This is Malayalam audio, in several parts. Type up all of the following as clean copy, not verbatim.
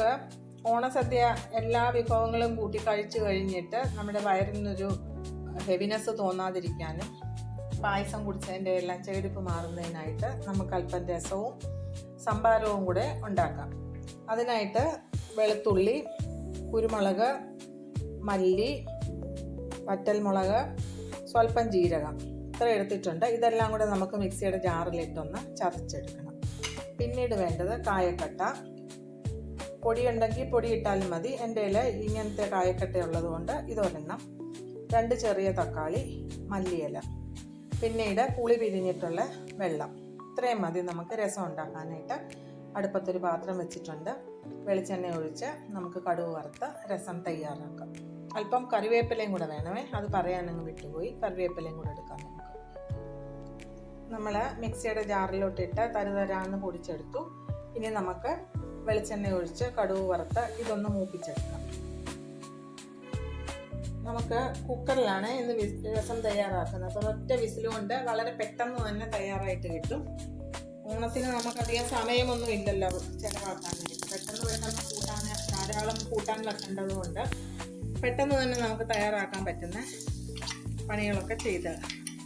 നമുക്ക് ഓണസദ്യ എല്ലാ വിഭവങ്ങളും കൂട്ടി കഴിച്ചു കഴിഞ്ഞിട്ട് നമ്മുടെ വയറിനൊരു ഹെവിനെസ് തോന്നാതിരിക്കാനും പായസം കുടിച്ചതിൻ്റെ എല്ലാം ചെടിപ്പ് മാറുന്നതിനായിട്ട് നമുക്ക് അല്പം രസവും സംഭാരവും കൂടെ ഉണ്ടാക്കാം. അതിനായിട്ട് വെളുത്തുള്ളി, കുരുമുളക്, മല്ലി, വറ്റൽമുളക്, സ്വല്പം ജീരകം ഇത്ര എടുത്തിട്ടുണ്ട്. ഇതെല്ലാം കൂടെ നമുക്ക് മിക്സിയുടെ ജാറിലിട്ടൊന്ന് ചതച്ചെടുക്കണം. പിന്നീട് വേണ്ടത് കായക്കട്ട. പൊടി ഉണ്ടെങ്കിൽ പൊടി ഇട്ടാലും മതി. എൻ്റെ കയ്യിൽ ഇങ്ങനത്തെ കായക്കട്ട ഉള്ളത് കൊണ്ട് ഇതൊരെണ്ണം. 2 ചെറിയ തക്കാളി, മല്ലിയില, പിന്നീട് പുളി പിഴിഞ്ഞിട്ടുള്ള വെള്ളം. ഇത്രയും മതി നമുക്ക് രസം ഉണ്ടാക്കാനായിട്ട്. അടുപ്പത്തൊരു പാത്രം വെച്ചിട്ടുണ്ട്. വെളിച്ചെണ്ണ ഒഴിച്ച് നമുക്ക് കടുക് വറുത്ത് രസം തയ്യാറാക്കാം. അല്പം കറിവേപ്പിലയും കൂടെ വേണമേ, അത് പറയാനങ്ങ് വിട്ടുപോയി. കറിവേപ്പിലയും കൂടെ എടുക്കാം നമുക്ക്. നമ്മൾ മിക്സിയുടെ ജാറിലോട്ടിട്ട് തരുതരാന്ന് പൊടിച്ചെടുത്തു. ഇനി നമുക്ക് വെളിച്ചെണ്ണ ഒഴിച്ച് കടുക് വറുത്ത് ഇതൊന്ന് മൂപ്പിച്ചെടുക്കാം. നമുക്ക് കുക്കറിലാണ് ഇന്ന് രസം തയ്യാറാക്കുന്നത്. അപ്പോൾ ഒറ്റ വിസിലുകൊണ്ട് വളരെ പെട്ടെന്ന് തന്നെ തയ്യാറായിട്ട് കിട്ടും. ഓണത്തിന് നമുക്കധികം സമയമൊന്നും ഇല്ലല്ലോ ചിലവാക്കാനായിട്ട്. പെട്ടെന്ന് ധാരാളം കൂട്ടാൻ വെക്കേണ്ടത് കൊണ്ട് പെട്ടെന്ന് തന്നെ നമുക്ക് തയ്യാറാക്കാൻ പറ്റുന്ന പണികളൊക്കെ ചെയ്ത്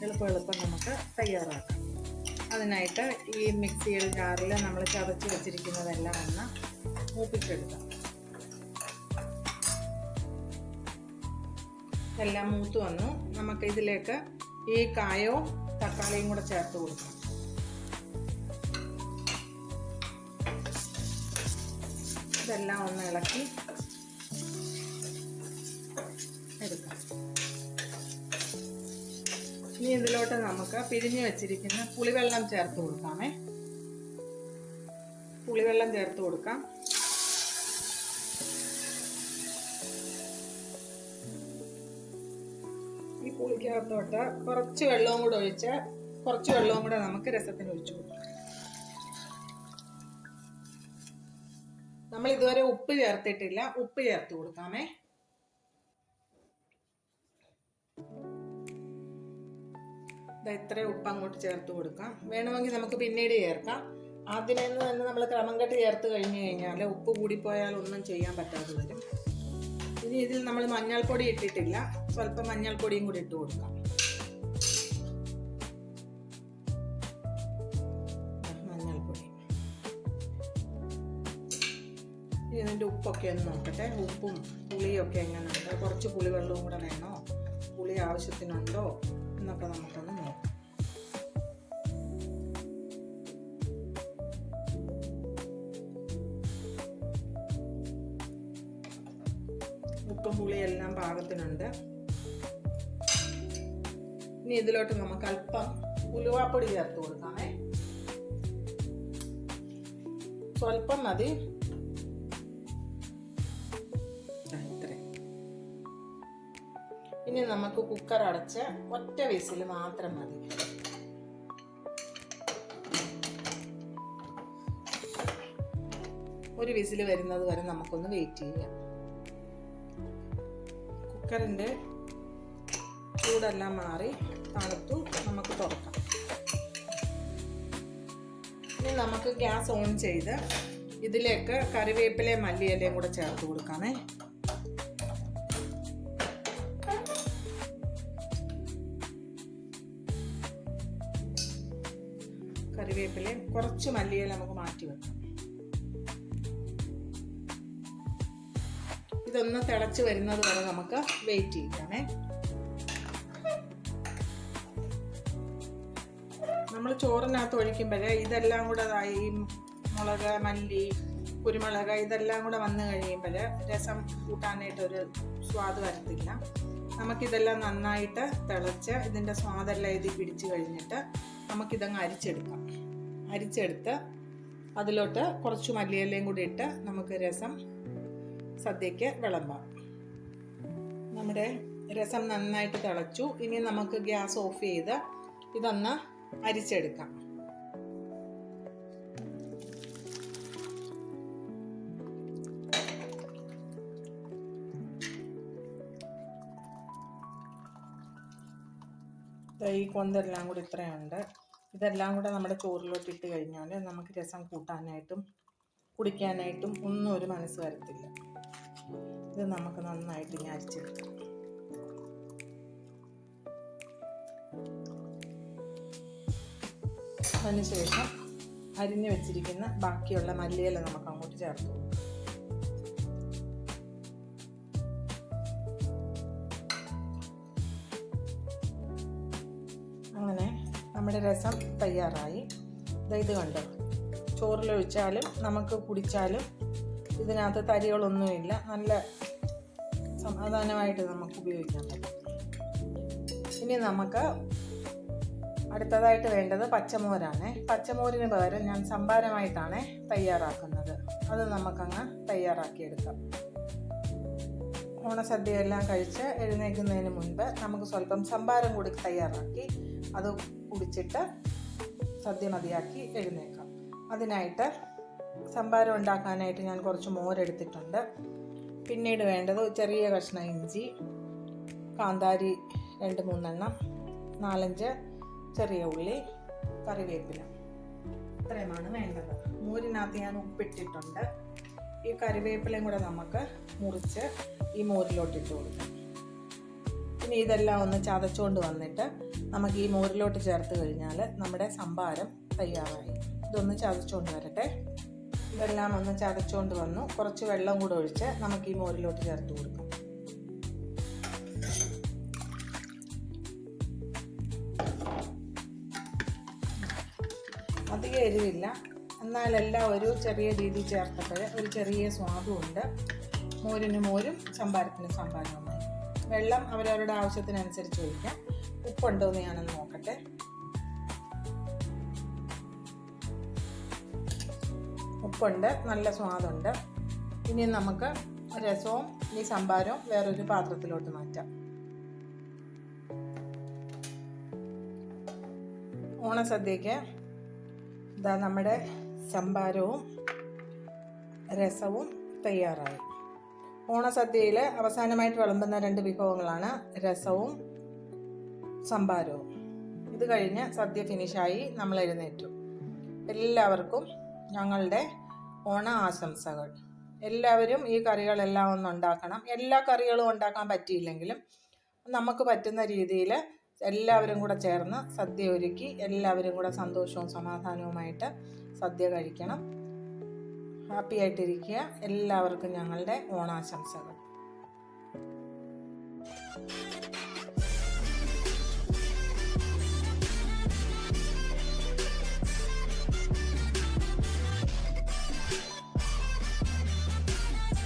എളുപ്പം നമുക്ക് തയ്യാറാക്കാം. അതിനായിട്ട് ഈ മിക്സിയുടെ ജാറിൽ നമ്മൾ ചതച്ച് വെച്ചിരിക്കുന്നതെല്ലാം ഒന്ന് മൂപ്പിച്ചെടുക്കാം. എല്ലാം മൂത്ത് വന്നു. നമുക്ക് ഇതിലേക്ക് ഈ കായവും തക്കാളിയും കൂടെ ചേർത്ത് കൊടുക്കാം. ഇതെല്ലാം ഒന്ന് ഇളക്കി എടുക്കാം. ഇനി ഇതിലോട്ട് നമുക്ക് പിഴിഞ്ഞ് വെച്ചിരിക്കുന്ന പുളിവെള്ളം ചേർത്ത് കൊടുക്കാമേ. പുളിവെള്ളം ചേർത്ത് കൊടുക്കാം. ഈ പുളിക്കകത്തോട്ട് കുറച്ച് വെള്ളവും കൂടെ ഒഴിച്ച് കുറച്ച് വെള്ളവും കൂടെ നമുക്ക് രസത്തിന് ഒഴിച്ചു കൊടുക്കാം. നമ്മൾ ഇതുവരെ ഉപ്പ് ചേർത്തിട്ടില്ല. ഉപ്പ് ചേർത്ത് കൊടുക്കാമേ. ഇത്ര ഉപ്പ് അങ്ങോട്ട് ചേർത്ത് കൊടുക്കാം. വേണമെങ്കിൽ നമുക്ക് പിന്നീട് ചേർക്കാം. ആദ്യമേ തന്നെ നമ്മൾ ക്രമം കെട്ട് ചേർത്ത് കഴിഞ്ഞ് കഴിഞ്ഞാൽ ഉപ്പ് കൂടിപ്പോയാൽ ഒന്നും ചെയ്യാൻ പറ്റാതെ വരും. ഇനി ഇതിൽ നമ്മൾ മഞ്ഞൾപ്പൊടി ഇട്ടിട്ടില്ല. സ്വല്പം മഞ്ഞൾപ്പൊടിയും കൂടി ഇട്ട് കൊടുക്കാം. മഞ്ഞൾപ്പൊടി. ഇതിൻ്റെ ഉപ്പൊക്കെ ഒന്ന് നോക്കട്ടെ. ഉപ്പും പുളിയൊക്കെ എങ്ങനെയുണ്ട്, കുറച്ച് പുളിവെള്ളവും കൂടെ വേണോ, പുളി ആവശ്യത്തിനുണ്ടോ എന്നൊക്കെ നമുക്കൊന്ന് നോക്കാം. ഉപ്പും പുളിയെല്ലാം പാകത്തിനുണ്ട്. ഇനി ഇതിലോട്ട് നമുക്ക് അല്പം ഉലുവാപ്പൊടി ചേർത്ത് കൊടുക്കാമേ. സ്വല്പം മതി. ഇനി നമുക്ക് കുക്കർ അടച്ച് ഒറ്റ വിസിൽ മാത്രം മതി. ഒരു വിസിൽ വരുന്നത് വരെ നമുക്കൊന്ന് വെയിറ്റ് ചെയ്യാം. കുക്കറിൻ്റെ ചൂടെല്ലാം മാറി തണുത്തു. നമുക്ക് തുറക്കാം. ഇനി നമുക്ക് ഗ്യാസ് ഓൺ ചെയ്ത് ഇതിലേക്ക് കറിവേപ്പിലയും മല്ലിയിലയും കൂടെ ചേർത്ത് കൊടുക്കാമേ. കറിവേപ്പിലയും കുറച്ച് മല്ലിയില നമുക്ക് മാറ്റി വെക്കാം. ഇതൊന്ന് തിളച്ച് വരുന്നത് വരെ നമുക്ക് വെയിറ്റ് ചെയ്യണേ. നമ്മൾ ചോറിനകത്ത് ഒഴിക്കുമ്പോഴേ ഇതെല്ലാം കൂടെ ഈ മുളക്, മല്ലി, കുരുമുളക് ഇതെല്ലാം കൂടെ വന്നു കഴിയുമ്പോൾ രസം കൂട്ടാനായിട്ടൊരു സ്വാദ് വരത്തില്ല. നമുക്കിതെല്ലാം നന്നായിട്ട് തിളച്ച് ഇതിൻ്റെ സ്വാദെല്ലാം ഇതിൽ പിടിച്ചു കഴിഞ്ഞിട്ട് നമുക്കിതങ്ങ് അരിച്ചെടുക്കാം. അരിച്ചെടുത്ത് അതിലോട്ട് കുറച്ച് മല്ലിയിലയും കൂടി ഇട്ട് നമുക്ക് രസം സദ്യക്ക് വിളമ്പാം. നമ്മുടെ രസം നന്നായിട്ട് തിളച്ചു. ഇനി നമുക്ക് ഗ്യാസ് ഓഫ് ചെയ്ത് ഇതൊന്ന് അരിച്ചെടുക്കാം. ഈ കൊന്തെല്ലാം കൂടി ഇത്രയുണ്ട്. ഇതെല്ലാം കൂടെ നമ്മുടെ ചോറിലോട്ട് ഇട്ട് കഴിഞ്ഞാൽ നമുക്ക് രസം കൂട്ടാനായിട്ടും കുടിക്കാനായിട്ടും ഒന്നും ഒരു മനസ്സ് വരത്തില്ല. ഇത് നമുക്ക് നന്നായിട്ട് ഇനി അരിച്ചെടുക്കാം. അതിനുശേഷം അരിഞ്ഞു വെച്ചിരിക്കുന്ന ബാക്കിയുള്ള മല്ലിയില നമുക്ക് അങ്ങോട്ട് ചേർത്ത് കൊടുക്കാം. അങ്ങനെ നമ്മുടെ രസം തയ്യാറായി. ഇത് കണ്ടോ, ചോറിലൊഴിച്ചാലും നമുക്ക് കുടിച്ചാലും ഇതിനകത്ത് തരികളൊന്നുമില്ല. നല്ല സമാധാനമായിട്ട് നമുക്ക് ഉപയോഗിക്കാൻ പറ്റും. ഇനി നമുക്ക് അടുത്തതായിട്ട് വേണ്ടത് പച്ചമോരാണ്. പച്ചമോരിന് പകരം ഞാൻ സംഭാരമായിട്ടാണ് തയ്യാറാക്കുന്നത്. അത് നമുക്കങ്ങ് തയ്യാറാക്കിയെടുക്കാം. ഓണസദ്യയെല്ലാം കഴിച്ച് എഴുന്നേൽക്കുന്നതിന് മുൻപ് നമുക്ക് സ്വല്പം സംഭാരം കൂടി തയ്യാറാക്കി അത് കുടിച്ചിട്ട് സദ്യ മതിയാക്കി എഴുന്നേൽക്കാം. അതിനായിട്ട് സംഭാരം ഉണ്ടാക്കാനായിട്ട് ഞാൻ കുറച്ച് മോരെടുത്തിട്ടുണ്ട്. പിന്നീട് വേണ്ടത് ചെറിയ കഷ്ണം ഇഞ്ചി, കാന്താരി 2-3 എണ്ണം, 4-5 ചെറിയ ഉള്ളി, കറിവേപ്പില, ഇത്രയുമാണ് വേണ്ടത്. മോരിനകത്ത് ഞാൻ ഉപ്പിട്ടിട്ടുണ്ട്. ഈ കറിവേപ്പിലയും കൂടെ നമുക്ക് മുറിച്ച് ഈ മോരിലോട്ടിട്ട് കൊടുക്കാം. ഇനി ഇതെല്ലാം ഒന്ന് ചതച്ചുകൊണ്ട് വന്നിട്ട് നമുക്ക് ഈ മോരിലോട്ട് ചേർത്ത് കഴിഞ്ഞാൽ നമ്മുടെ സംഭാരം തയ്യാറായി. ഇതൊന്ന് ചതച്ചുകൊണ്ട് വരട്ടെ. ഇതെല്ലാം ഒന്ന് ചതച്ചുകൊണ്ട് വന്നു. കുറച്ച് വെള്ളം കൂടെ ഒഴിച്ച് നമുക്ക് ഈ മോരിലോട്ട് ചേർത്ത് കൊടുക്കാം. അധികം എരിവില്ല, എന്നാലെല്ലാം ഒരു ചെറിയ രീതിയിൽ ചേർത്തപ്പോൾ ഒരു ചെറിയ സ്വാദുമുണ്ട്. മോരിന് മോരും സംഭാരത്തിന് സംഭാരവുമായി. വെള്ളം അവരവരുടെ ആവശ്യത്തിനനുസരിച്ച് ഒഴിക്കാം. ഉപ്പുണ്ടോ എന്ന് ഞാനൊന്ന് നോക്കട്ടെ. ഉപ്പുണ്ട്, നല്ല സ്വാദുണ്ട്. ഇനി നമുക്ക് രസവും ഈ സംഭാരവും വേറൊരു പാത്രത്തിലോട്ട് മാറ്റാം. ഓണസദ്യക്ക് ഇതാ നമ്മുടെ സംഭാരവും രസവും തയ്യാറായി. ഓണസദ്യയിൽ അവസാനമായിട്ട് വിളമ്പുന്ന 2 വിഭവങ്ങളാണ് രസവും സംഭാരവും. ഇത് കഴിഞ്ഞ് സദ്യ ഫിനിഷായി, നമ്മൾ എഴുന്നേറ്റു. എല്ലാവർക്കും ഞങ്ങളുടെ ഓണ ആശംസകൾ. എല്ലാവരും ഈ കറികളെല്ലാം ഒന്ന് ഉണ്ടാക്കണം. എല്ലാ കറികളും ഉണ്ടാക്കാൻ പറ്റിയില്ലെങ്കിലും നമുക്ക് പറ്റുന്ന രീതിയിൽ എല്ലാവരും കൂടെ ചേർന്ന് സദ്യ ഒരുക്കി എല്ലാവരും കൂടെ സന്തോഷവും സമാധാനവുമായിട്ട് സദ്യ കഴിക്കണം. ഹാപ്പി ആയിട്ടിരിക്കുക. എല്ലാവർക്കും ഞങ്ങളുടെ ഓണാശംസകൾ.